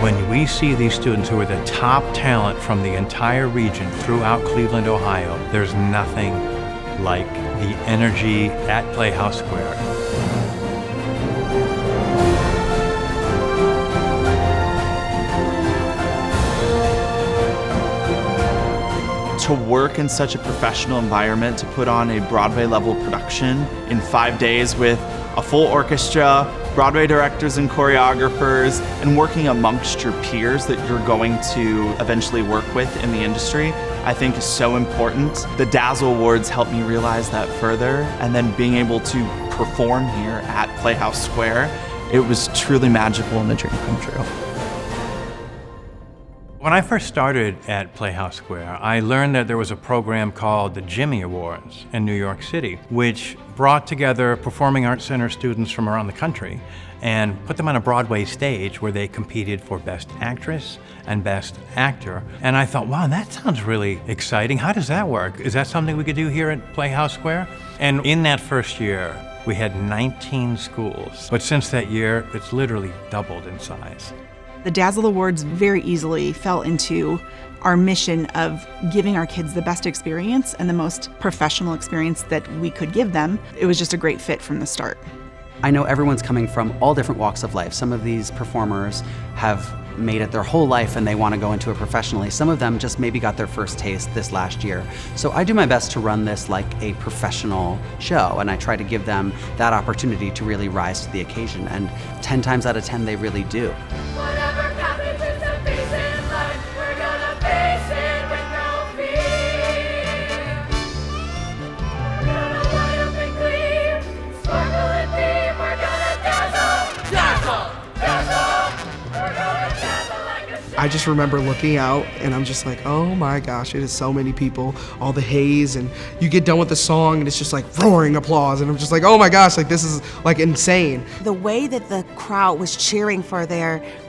When we see these students who are the top talent from the entire region throughout Cleveland, Ohio, there's nothing like the energy at Playhouse Square. To work in such a professional environment, to put on a Broadway-level production in 5 days with a full orchestra, Broadway directors and choreographers, and working amongst your peers that you're going to eventually work with in the industry, I think is so important. The Dazzle Awards helped me realize that further, and then being able to perform here at Playhouse Square, it was truly magical and a dream come true. When I first started at Playhouse Square, I learned that there was a program called the Jimmy Awards in New York City, which brought together Performing Arts Center students from around the country and put them on a Broadway stage where they competed for Best Actress and Best Actor. And I thought, wow, that sounds really exciting. How does that work? Is that something we could do here at Playhouse Square? And in that first year, we had 19 schools. But since that year, it's literally doubled in size. The Dazzle Awards very easily fell into our mission of giving our kids the best experience and the most professional experience that we could give them. It was just a great fit from the start. I know everyone's coming from all different walks of life. Some of these performers have made it their whole life and they want to go into it professionally. Some of them just maybe got their first taste this last year. So I do my best to run this like a professional show, and I try to give them that opportunity to really rise to the occasion. And 10 times out of 10, they really do. I just remember looking out and I'm just like, oh my gosh, it is so many people, all the haze, and you get done with the song and it's just like roaring applause, and I'm just like, oh my gosh, like this is like insane. The way that the crowd was cheering for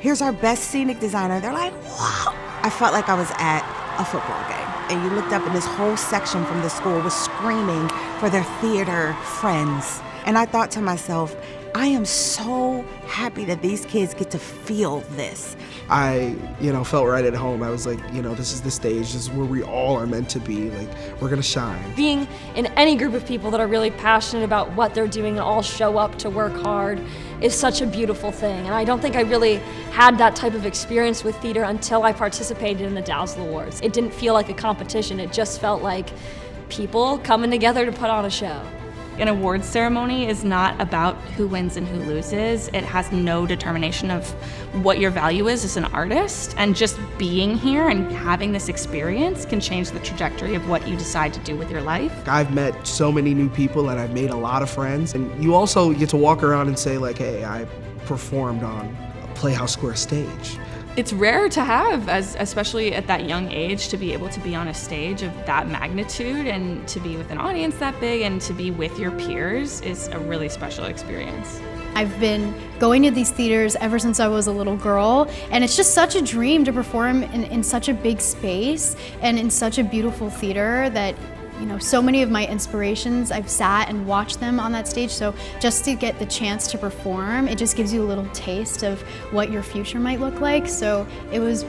here's our best scenic designer, they're like, wow. I felt like I was at a football game. And you looked up and this whole section from the school was screaming for their theater friends. And I thought to myself, I am so happy that these kids get to feel this. I, felt right at home. I was like, this is the stage. This is where we all are meant to be. Like, we're gonna shine. Being in any group of people that are really passionate about what they're doing and all show up to work hard is such a beautiful thing. And I don't think I really had that type of experience with theater until I participated in the Dazzle Awards. It didn't feel like a competition. It just felt like people coming together to put on a show. An awards ceremony is not about who wins and who loses. It has no determination of what your value is as an artist, and just being here and having this experience can change the trajectory of what you decide to do with your life. I've met so many new people and I've made a lot of friends, and you also get to walk around and say like, hey, I performed on a Playhouse Square stage. It's rare to have, especially at that young age, to be able to be on a stage of that magnitude and to be with an audience that big and to be with your peers is a really special experience. I've been going to these theaters ever since I was a little girl, and it's just such a dream to perform in such a big space and in such a beautiful theater that so many of my inspirations, I've sat and watched them on that stage, so just to get the chance to perform, it just gives you a little taste of what your future might look like. So it was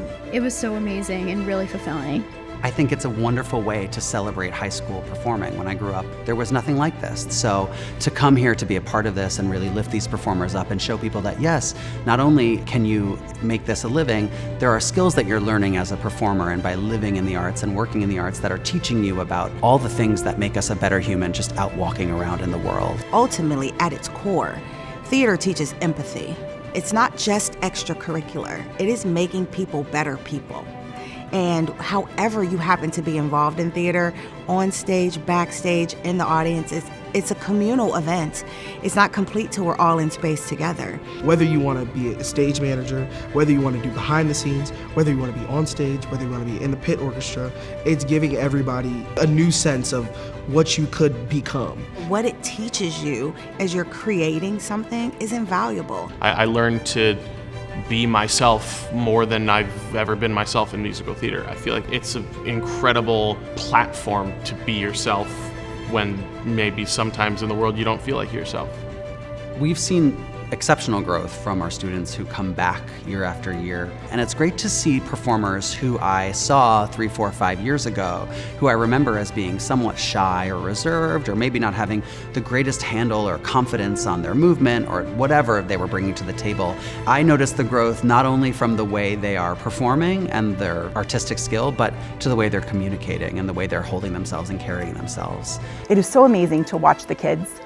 so amazing and really fulfilling. I think it's a wonderful way to celebrate high school performing. When I grew up, there was nothing like this. So to come here to be a part of this and really lift these performers up and show people that yes, not only can you make this a living, there are skills that you're learning as a performer and by living in the arts and working in the arts that are teaching you about all the things that make us a better human just out walking around in the world. Ultimately, at its core, theater teaches empathy. It's not just extracurricular. It is making people better people. And however you happen to be involved in theater, on stage, backstage, in the audience, it's a communal event. It's not complete till we're all in space together. Whether you want to be a stage manager, whether you want to do behind the scenes, whether you want to be on stage, whether you want to be in the pit orchestra, it's giving everybody a new sense of what you could become. What it teaches you as you're creating something is invaluable. I learned to be myself more than I've ever been myself in musical theater. I feel like it's an incredible platform to be yourself when maybe sometimes in the world you don't feel like yourself. We've seen exceptional growth from our students who come back year after year. And it's great to see performers who I saw 3, 4, 5 years ago, who I remember as being somewhat shy or reserved, or maybe not having the greatest handle or confidence on their movement or whatever they were bringing to the table. I noticed the growth not only from the way they are performing and their artistic skill, but to the way they're communicating and the way they're holding themselves and carrying themselves. It is so amazing to watch the kids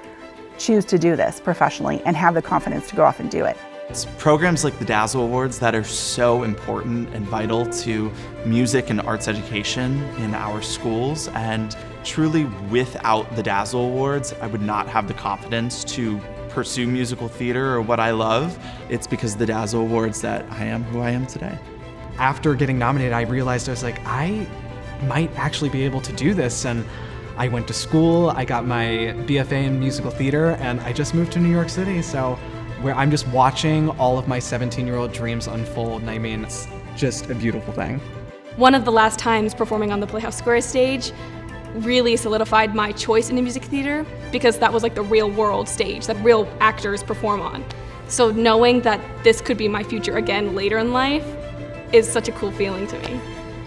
choose to do this professionally and have the confidence to go off and do it. It's programs like the Dazzle Awards that are so important and vital to music and arts education in our schools, and truly without the Dazzle Awards, I would not have the confidence to pursue musical theater or what I love. It's because of the Dazzle Awards that I am who I am today. After getting nominated, I realized I was like, I might actually be able to do this. And I went to school, I got my BFA in musical theater, and I just moved to New York City. So where I'm just watching all of my 17-year-old dreams unfold. And I mean, it's just a beautiful thing. One of the last times performing on the Playhouse Square stage really solidified my choice into music theater, because that was like the real world stage that real actors perform on. So knowing that this could be my future again later in life is such a cool feeling to me.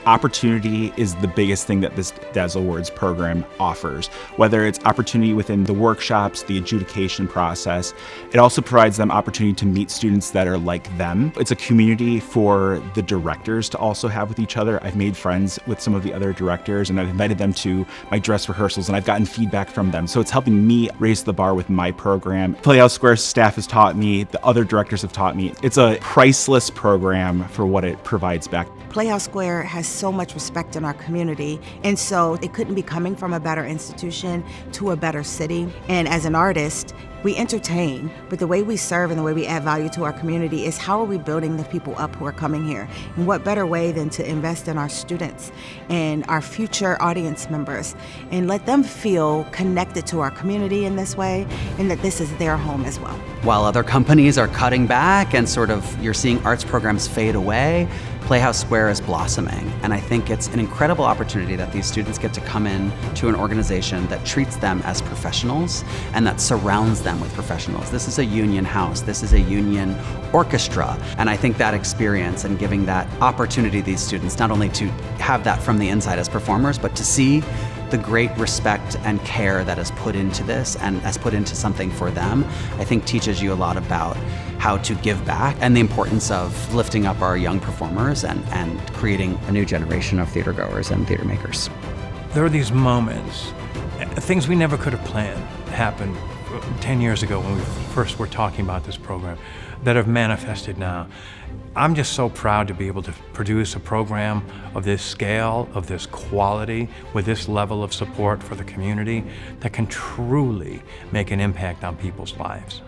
Opportunity is the biggest thing that this Dazzle Awards program offers. Whether it's opportunity within the workshops, the adjudication process, it also provides them opportunity to meet students that are like them. It's a community for the directors to also have with each other. I've made friends with some of the other directors, and I've invited them to my dress rehearsals, and I've gotten feedback from them. So it's helping me raise the bar with my program. Playhouse Square staff has taught me, the other directors have taught me. It's a priceless program for what it provides back. Playhouse Square has so much respect in our community, and so it couldn't be coming from a better institution to a better city. And as an artist, we entertain, but the way we serve and the way we add value to our community is how are we building the people up who are coming here? And what better way than to invest in our students and our future audience members and let them feel connected to our community in this way, and that this is their home as well. While other companies are cutting back and sort of you're seeing arts programs fade away, Playhouse Square is blossoming, and I think it's an incredible opportunity that these students get to come in to an organization that treats them as professionals and that surrounds them with professionals. This is a union house, this is a union orchestra, and I think that experience and giving that opportunity to these students, not only to have that from the inside as performers, but to see the great respect and care that is put into this and has put into something for them, I think teaches you a lot about how to give back and the importance of lifting up our young performers and creating a new generation of theater goers and theater makers. There are these moments, things we never could have planned happened 10 years ago when we first were talking about this program, that have manifested now. I'm just so proud to be able to produce a program of this scale, of this quality, with this level of support for the community that can truly make an impact on people's lives.